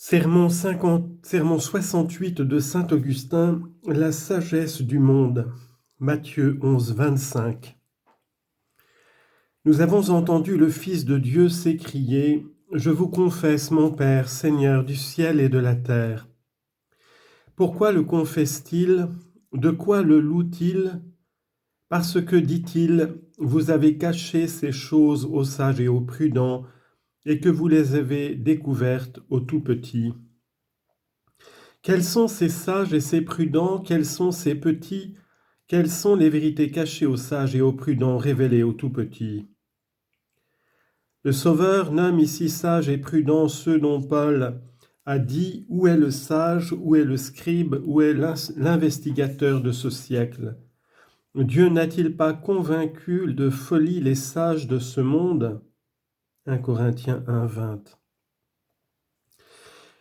Sermon 68 de saint Augustin, la sagesse du monde. Matthieu 11, 25. Nous avons entendu le Fils de Dieu s'écrier « Je vous confesse, mon Père, Seigneur du ciel et de la terre ». Pourquoi le confesse-t-il? De quoi le loue-t-il? Parce que, dit-il, vous avez caché ces choses aux sages et aux prudents, et que vous les avez découvertes aux tout-petits. Quels sont ces sages et ces prudents? Quels sont ces petits? Quelles sont les vérités cachées aux sages et aux prudents, révélées aux tout-petits? Le Sauveur nomme ici sages et prudents ceux dont Paul a dit « Où est le sage? Où est le scribe? Où est l'investigateur de ce siècle ?» Dieu n'a-t-il pas convaincu de folie les sages de ce monde? 1 Corinthiens 1, 20.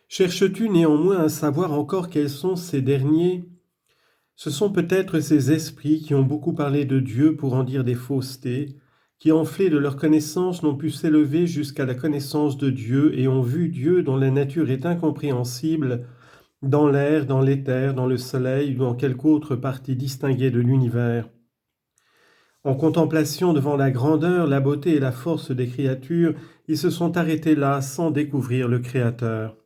Cherches-tu néanmoins à savoir encore quels sont ces derniers? Ce sont peut-être ces esprits qui ont beaucoup parlé de Dieu pour en dire des faussetés, qui enflés de leur connaissance n'ont pu s'élever jusqu'à la connaissance de Dieu et ont vu Dieu dont la nature est incompréhensible, dans l'air, dans l'éther, dans le soleil ou dans quelque autre partie distinguée de l'univers. En contemplation devant la grandeur, la beauté et la force des créatures, ils se sont arrêtés là sans découvrir le Créateur.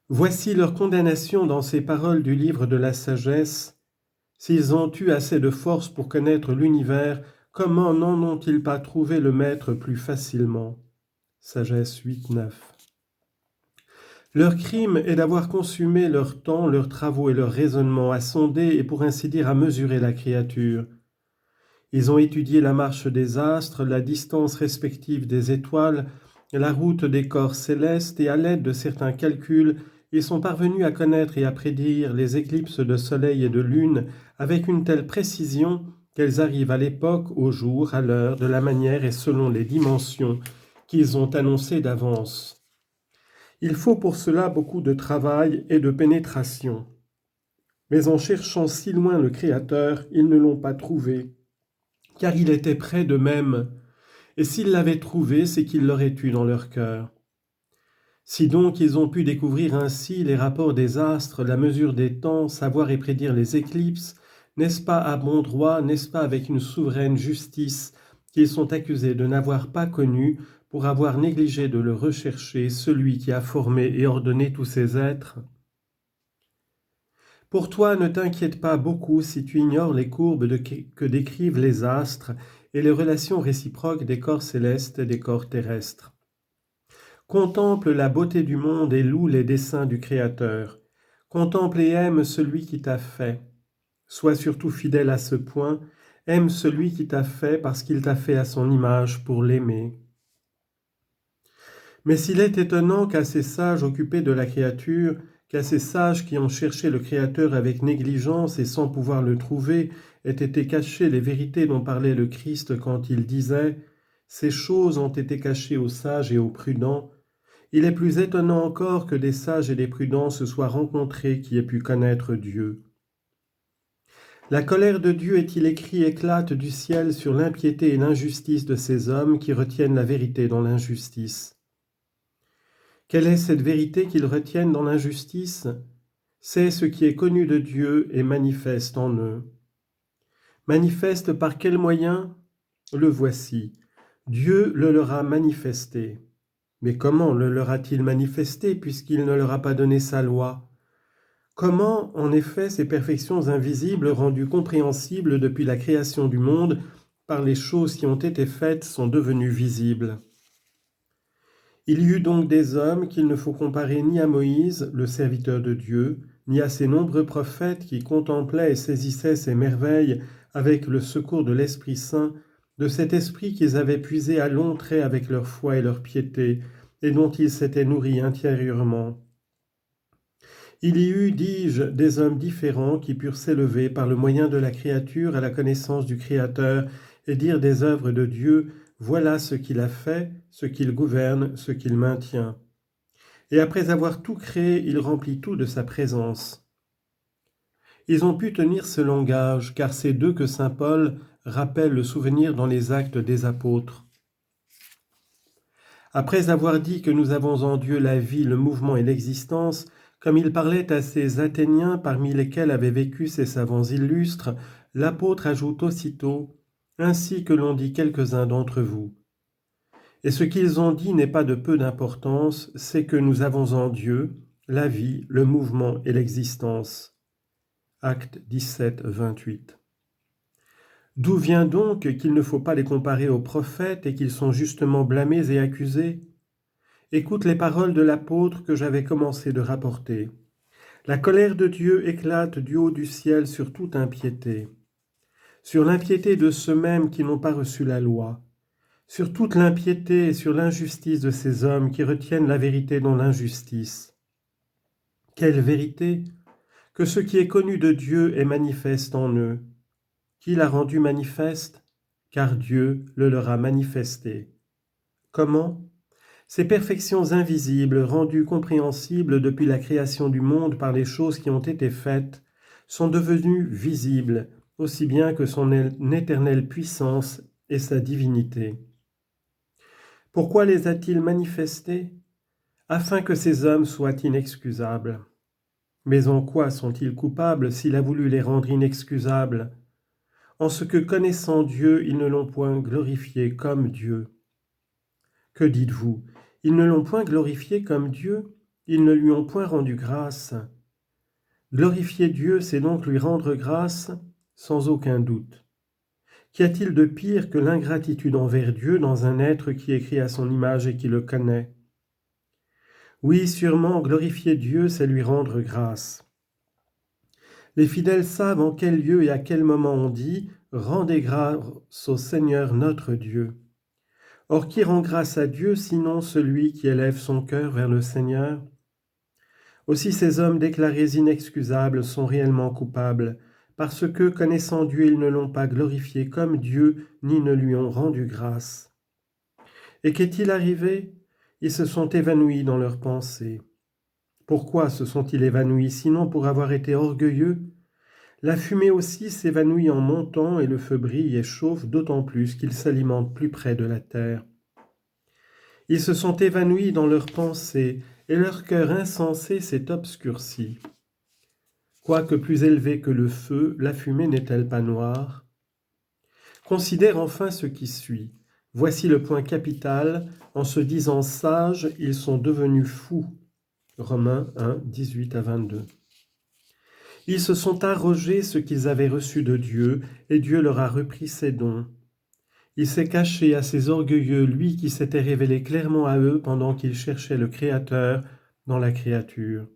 Voici leur condamnation dans ces paroles du livre de la sagesse. S'ils ont eu assez de force pour connaître l'univers, comment n'en ont-ils pas trouvé le maître plus facilement? Sagesse 8, 9. Leur crime est d'avoir consumé leur temps, leurs travaux et leurs raisonnements à sonder et pour ainsi dire à mesurer la créature. Ils ont étudié la marche des astres, la distance respective des étoiles, la route des corps célestes et à l'aide de certains calculs, ils sont parvenus à connaître et à prédire les éclipses de soleil et de lune avec une telle précision qu'elles arrivent à l'époque, au jour, à l'heure, de la manière et selon les dimensions qu'ils ont annoncées d'avance. Il faut pour cela beaucoup de travail et de pénétration. Mais en cherchant si loin le Créateur, ils ne l'ont pas trouvé, car il était près d'eux-mêmes, et s'ils l'avaient trouvé, c'est qu'il l'aurait eu dans leur cœur. Si donc ils ont pu découvrir ainsi les rapports des astres, la mesure des temps, savoir et prédire les éclipses, n'est-ce pas à bon droit, n'est-ce pas avec une souveraine justice qu'ils sont accusés de n'avoir pas connu pour avoir négligé de le rechercher, celui qui a formé et ordonné tous ces êtres? Pour toi, ne t'inquiète pas beaucoup si tu ignores les courbes que décrivent les astres et les relations réciproques des corps célestes et des corps terrestres. Contemple la beauté du monde et loue les desseins du Créateur. Contemple et aime celui qui t'a fait. Sois surtout fidèle à ce point. Aime celui qui t'a fait parce qu'il t'a fait à son image pour l'aimer. Mais s'il est étonnant qu'à ces sages occupés de la créature, qu'à ces sages qui ont cherché le Créateur avec négligence et sans pouvoir le trouver, aient été cachées les vérités dont parlait le Christ quand il disait « Ces choses ont été cachées aux sages et aux prudents », il est plus étonnant encore que des sages et des prudents se soient rencontrés qui aient pu connaître Dieu. La colère de Dieu, est-il écrit, éclate du ciel sur l'impiété et l'injustice de ces hommes qui retiennent la vérité dans l'injustice. Quelle est cette vérité qu'ils retiennent dans l'injustice? C'est ce qui est connu de Dieu et manifeste en eux. Manifeste par quel moyen? Le voici. Dieu le leur a manifesté. Mais comment le leur a-t-il manifesté puisqu'il ne leur a pas donné sa loi? Comment, en effet, ces perfections invisibles rendues compréhensibles depuis la création du monde par les choses qui ont été faites sont devenues visibles? Il y eut donc des hommes qu'il ne faut comparer ni à Moïse, le serviteur de Dieu, ni à ces nombreux prophètes qui contemplaient et saisissaient ces merveilles avec le secours de l'Esprit Saint, de cet esprit qu'ils avaient puisé à longs traits avec leur foi et leur piété, et dont ils s'étaient nourris intérieurement. Il y eut, dis-je, des hommes différents qui purent s'élever par le moyen de la créature à la connaissance du Créateur et dire des œuvres de Dieu, voilà ce qu'il a fait, ce qu'il gouverne, ce qu'il maintient. Et après avoir tout créé, il remplit tout de sa présence. Ils ont pu tenir ce langage, car c'est d'eux que saint Paul rappelle le souvenir dans les actes des apôtres. Après avoir dit que nous avons en Dieu la vie, le mouvement et l'existence, comme il parlait à ces Athéniens parmi lesquels avaient vécu ces savants illustres, l'apôtre ajoute aussitôt « ainsi que l'ont dit quelques-uns d'entre vous ». Et ce qu'ils ont dit n'est pas de peu d'importance, c'est que nous avons en Dieu la vie, le mouvement et l'existence. Acte 17, 28. D'où vient donc qu'il ne faut pas les comparer aux prophètes et qu'ils sont justement blâmés et accusés? Écoute les paroles de l'apôtre que j'avais commencé de rapporter. La colère de Dieu éclate du haut du ciel sur toute impiété, sur l'impiété de ceux mêmes qui n'ont pas reçu la loi, sur toute l'impiété et sur l'injustice de ces hommes qui retiennent la vérité dans l'injustice. Quelle vérité? Que ce qui est connu de Dieu est manifeste en eux. Qui l'a rendu manifeste? Car Dieu le leur a manifesté. Comment? Ces perfections invisibles, rendues compréhensibles depuis la création du monde par les choses qui ont été faites, sont devenues visibles, aussi bien que son éternelle puissance et sa divinité. Pourquoi les a-t-il manifestées? Afin que ces hommes soient inexcusables. Mais en quoi sont-ils coupables s'il a voulu les rendre inexcusables? En ce que, connaissant Dieu, ils ne l'ont point glorifié comme Dieu. Que dites-vous? Ils ne l'ont point glorifié comme Dieu, ils ne lui ont point rendu grâce. Glorifier Dieu, c'est donc lui rendre grâce, sans aucun doute. Qu'y a-t-il de pire que l'ingratitude envers Dieu dans un être qui est créé à son image et qui le connaît? Oui, sûrement, glorifier Dieu, c'est lui rendre grâce. Les fidèles savent en quel lieu et à quel moment on dit « Rendez grâce au Seigneur notre Dieu ». Or, qui rend grâce à Dieu sinon celui qui élève son cœur vers le Seigneur? Aussi ces hommes déclarés inexcusables sont réellement coupables, parce que, connaissant Dieu, ils ne l'ont pas glorifié comme Dieu, ni ne lui ont rendu grâce. Et qu'est-il arrivé? Ils se sont évanouis dans leurs pensées. Pourquoi se sont-ils évanouis, sinon pour avoir été orgueilleux? La fumée aussi s'évanouit en montant, et le feu brille et chauffe d'autant plus qu'il s'alimente plus près de la terre. Ils se sont évanouis dans leurs pensées, et leur cœur insensé s'est obscurci. Quoique plus élevée que le feu, la fumée n'est-elle pas noire? Considère enfin ce qui suit. Voici le point capital. En se disant sages, ils sont devenus fous. Romains 1, 18 à 22. Ils se sont arrogés ce qu'ils avaient reçu de Dieu, et Dieu leur a repris ses dons. Il s'est caché à ces orgueilleux, lui qui s'était révélé clairement à eux pendant qu'ils cherchaient le Créateur dans la créature.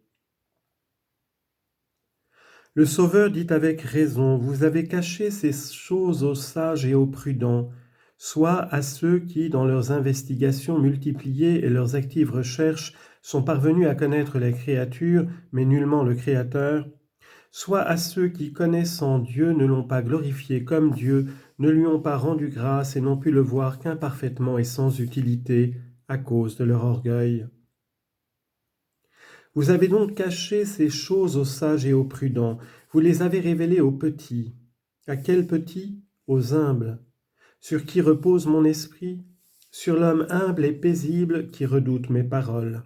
Le Sauveur dit avec raison, vous avez caché ces choses aux sages et aux prudents, soit à ceux qui, dans leurs investigations multipliées et leurs actives recherches, sont parvenus à connaître les créatures, mais nullement le Créateur, soit à ceux qui, connaissant Dieu, ne l'ont pas glorifié comme Dieu, ne lui ont pas rendu grâce et n'ont pu le voir qu'imparfaitement et sans utilité, à cause de leur orgueil. Vous avez donc caché ces choses aux sages et aux prudents, vous les avez révélées aux petits. À quels petits? Aux humbles. Sur qui repose mon esprit? Sur l'homme humble et paisible qui redoute mes paroles.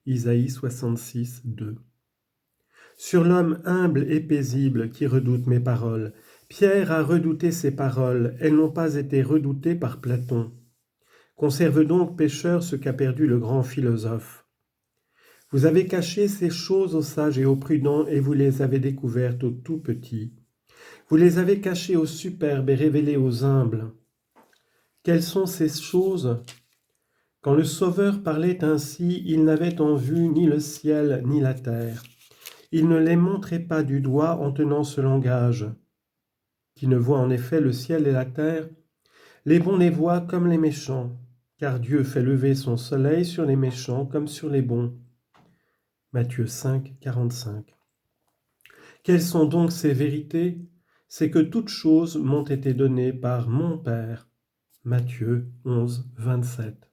Isaïe 66, 2. Sur l'homme humble et paisible qui redoute mes paroles. Pierre a redouté ces paroles, elles n'ont pas été redoutées par Platon. Conserve donc, pécheurs, ce qu'a perdu le grand philosophe. Vous avez caché ces choses aux sages et aux prudents, et vous les avez découvertes aux tout petits. Vous les avez cachées aux superbes et révélées aux humbles. Quelles sont ces choses? Quand le Sauveur parlait ainsi, il n'avait en vue ni le ciel ni la terre. Il ne les montrait pas du doigt en tenant ce langage. Qui ne voit en effet le ciel et la terre, les bons les voient comme les méchants, car Dieu fait lever son soleil sur les méchants comme sur les bons. Matthieu 5, 45. Quelles sont donc ces vérités? C'est que toutes choses m'ont été données par mon Père. Matthieu 11, 27.